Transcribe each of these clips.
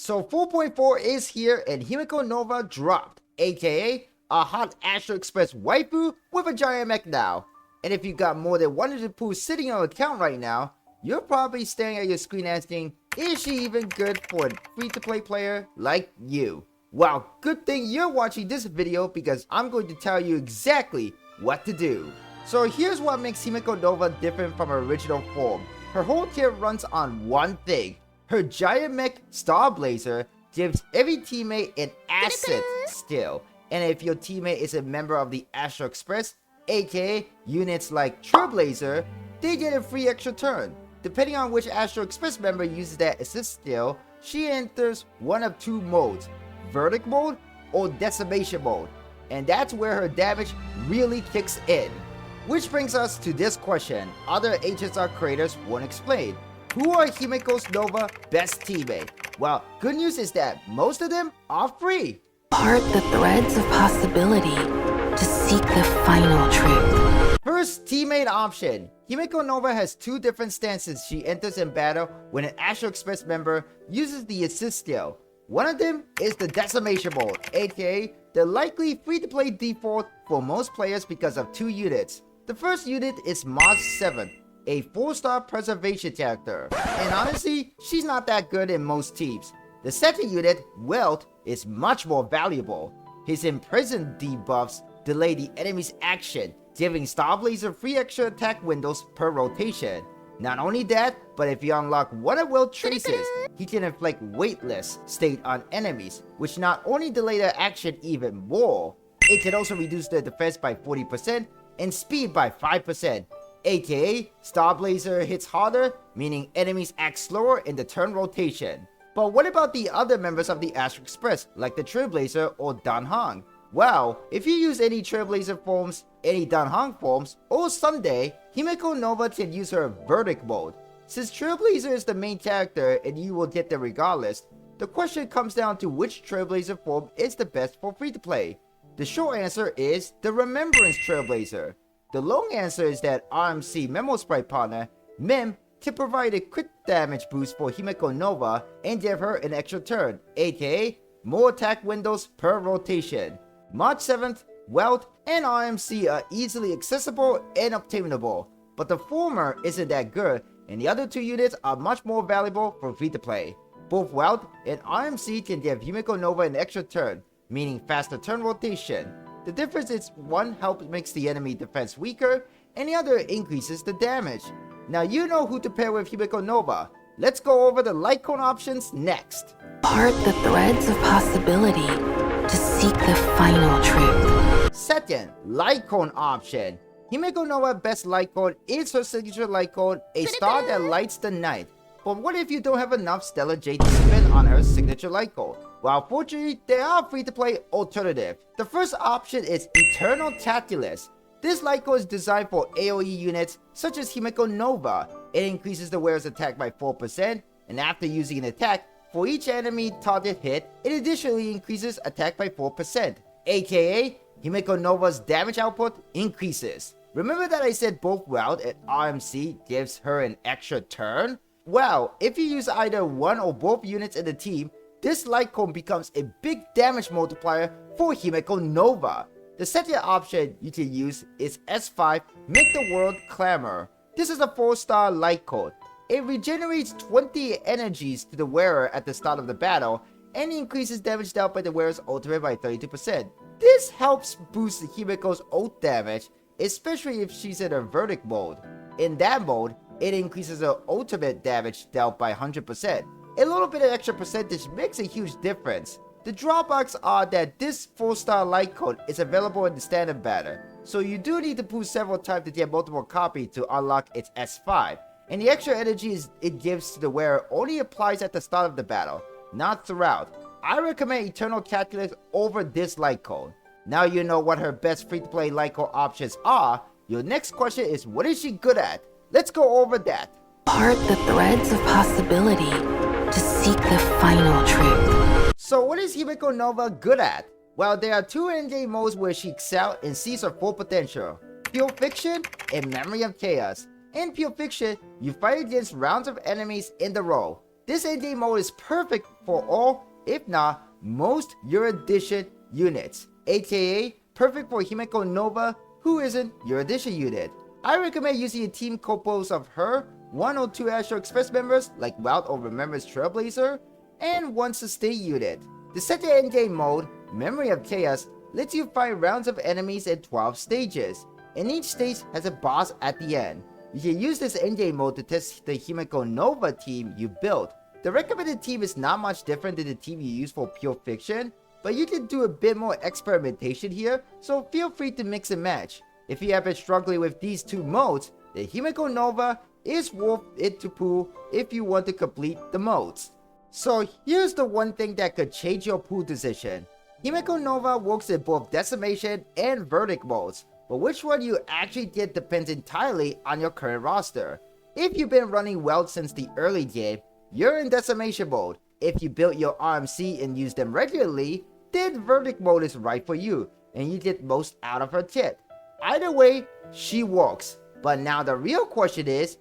So 4.4 is here and Himeko Nova dropped, aka a hot Astro Express waifu with a giant mech now. And if you got more than 100 pools sitting on your account right now, you're probably staring at your screen asking, is she even good for a free-to-play player like you? Well, good thing you're watching this video because I'm going to tell you exactly what to do. So here's what makes Himeko Nova different from her original form. Her whole tier runs on one thing. Her giant mech Star Blazer gives every teammate an asset skill. And if your teammate is a member of the Astro Express, aka units like Trailblazer, they get a free extra turn. Depending on which Astro Express member uses that assist skill, she enters one of two modes, Verdict mode or Decimation mode. And that's where her damage really kicks in. Which brings us to this question other HSR creators won't explain. Who are Himeko Nova's best teammate? Well, good news is that most of them are free. Part the threads of possibility to seek the final truth. First teammate option. Himeko Nova has two different stances she enters in battle when an Astro Express member uses the assist skill. One of them is the Decimation mode, aka the likely free-to-play default for most players because of two units. The first unit is Mod 7, a 4-star preservation character, and honestly, she's not that good in most teams. The second unit, Welt, is much more valuable. His imprisoned debuffs delay the enemy's action, giving Star Blazer free extra attack windows per rotation. Not only that, but if you unlock one of Welt's traces, he can inflict weightless state on enemies, which not only delay their action even more, it can also reduce their defense by 40% and speed by 5%. aka Star Blazer hits harder, meaning enemies act slower in the turn rotation. But what about the other members of the Astro Express, like the Trailblazer or Danhang? Well, if you use any Trailblazer forms, any Danhang forms, or Sunday, Himeko Nova can use her Verdict mode. Since Trailblazer is the main character and you will get them regardless, the question comes down to which Trailblazer form is the best for free-to-play. The short answer is the Remembrance Trailblazer. The long answer is that RMC Memo Sprite partner, Mem, can provide a crit damage boost for Himeko Nova and give her an extra turn, aka more attack windows per rotation. March 7th, Welt, and RMC are easily accessible and obtainable, but the former isn't that good and the other two units are much more valuable for free to play. Both Welt and RMC can give Himeko Nova an extra turn, meaning faster turn rotation. The difference is one helps makes the enemy defense weaker and the other increases the damage. Now you know who to pair with Himeko Nova. Let's go over the light cone options next. Part the threads of possibility to seek the final truth. Second, light cone option. Himeko Nova's best light cone is her signature light cone, a star that lights the night. But what if you don't have enough Stellar Jade to spend on her signature light cone? Well, fortunately, there are free-to-play alternatives. The first option is Eternal Tactilus. This light cone is designed for AoE units such as Himeko Nova. It increases the wearer's attack by 4%, and after using an attack, for each enemy target hit, it additionally increases attack by 4%, aka Himeko Nova's damage output increases. Remember that I said both Welt and RMC gives her an extra turn? Well, if you use either one or both units in the team, this light cone becomes a big damage multiplier for Himeko Nova. The second option you can use is S5 Make the World Clamor. This is a 4-star light cone. It regenerates 20 energies to the wearer at the start of the battle and increases damage dealt by the wearer's ultimate by 32%. This helps boost Himeko's ult damage, especially if she's in a Verdict mode. In that mode, it increases her ultimate damage dealt by 100%. A little bit of extra percentage makes a huge difference. The drawbacks are that this 4-star light cone is available in the standard battle, so you do need to pull several times to get multiple copies to unlock its S5, and the extra energy it gives to the wearer only applies at the start of the battle, not throughout. I recommend Eternal Calculus over this light cone. Now you know what her best free-to-play light cone options are. Your next question is, what is she good at? Let's go over that. Part the threads of possibility to seek the final truth. So what is Himeko Nova good at? Well, there are two endgame modes where she excels and sees her full potential. Pure Fiction and Memory of Chaos. In Pure Fiction, you fight against rounds of enemies in the row. This endgame mode is perfect for all, if not most, your edition units, aka perfect for Himeko Nova, who isn't your edition unit. I recommend using a team composed of her, 1 or 2 Astro Express members like Wild or Remembrance Trailblazer, and 1 sustain unit. The second endgame mode, Memory of Chaos, lets you find rounds of enemies in 12 stages, and each stage has a boss at the end. You can use this endgame mode to test the Himeko Nova team you built. The recommended team is not much different than the team you use for Pure Fiction, but you can do a bit more experimentation here, so feel free to mix and match. If you have been struggling with these 2 modes, the Himeko Nova is worth it to pull if you want to complete the modes. So here's the one thing that could change your pool decision. Himeko Nova works in both Decimation and Verdict modes, but which one you actually get depends entirely on your current roster. If you've been running Weld since the early game, you're in Decimation mode. If you built your RMC and use them regularly, then Verdict mode is right for you, and you get most out of her kit. Either way, she works. But now the real question is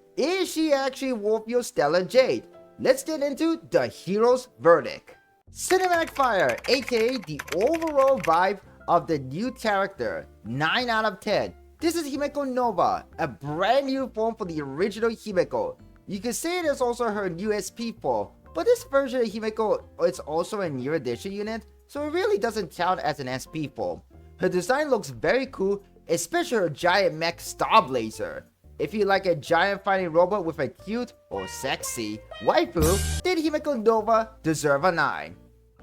she actually worth your Stellar Jade? Let's get into the hero's verdict. Cinematic Fire, aka the overall vibe of the new character, 9 out of 10. This is Himeko Nova, a brand new form for the original Himeko. You could say it is also her new SP form, but this version of Himeko is also a new edition unit, so it really doesn't count as an SP form. Her design looks very cool, especially her giant mech Star Blazer. If you like a giant fighting robot with a cute or sexy waifu, then Himeko Nova deserve a 9.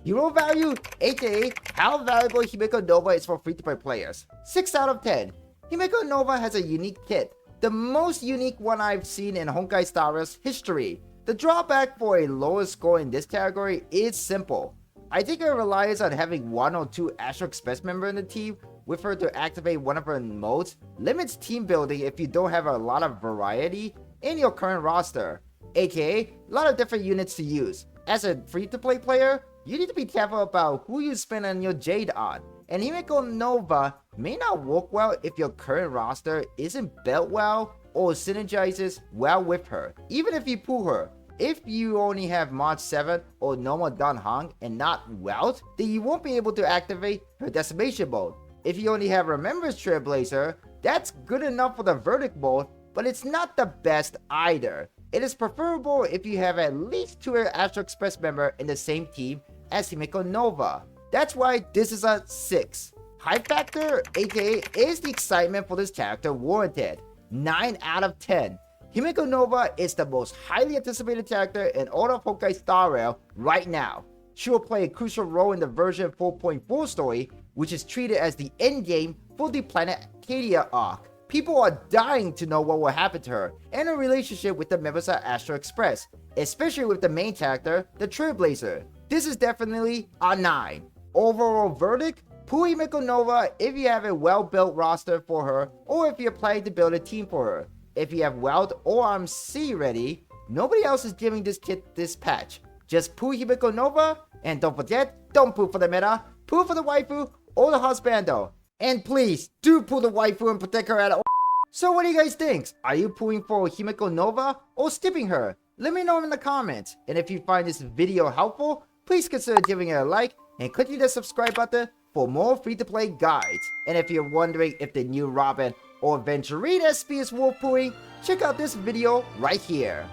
Hero value, aka how valuable Himeko Nova is for free-to-play players, 6 out of 10. Himeko Nova has a unique kit, the most unique one I've seen in Honkai Star Rail's history. The drawback for a lower score in this category is simple. I think it relies on having 1 or 2 Astro Express members in the team with her to activate one of her modes, limits team building if you don't have a lot of variety in your current roster, aka a lot of different units to use. As a free-to-play player, you need to be careful about who you spend on your Jade on, and Himeko Nova may not work well if your current roster isn't built well or synergizes well with her, even if you pull her. If you only have March 7 or normal Dan Hong and not Welt, then you won't be able to activate her Decimation mode. If you only have Remembrance Trailblazer, that's good enough for the Verdict mode, but it's not the best either. It is preferable if you have at least 2 Astro Express members in the same team as Himeko Nova. That's why this is a 6. Hype factor, aka is the excitement for this character warranted, 9 out of 10. Himeko Nova is the most highly anticipated character in all of Honkai Star Rail right now. She will play a crucial role in the version 4.4 story, which is treated as the endgame for the Planet Acadia arc. People are dying to know what will happen to her and her relationship with the members of Astro Express, especially with the main character, the Trailblazer. This is definitely a 9. Overall verdict, pull Himeko Nova if you have a well-built roster for her or if you're planning to build a team for her. If you have Weld or RMC ready, nobody else is giving this kit this patch. Just pull Himeko Nova, and don't forget, don't pull for the meta, pull for the waifu or the husbando. And please, do pull the waifu and protect her at all. So what do you guys think? Are you pulling for Himeko Nova or skipping her? Let me know in the comments. And if you find this video helpful, please consider giving it a like and clicking the subscribe button for more free-to-play guides. And if you're wondering if the new Robin or Venturine SP is worth pulling, check out this video right here.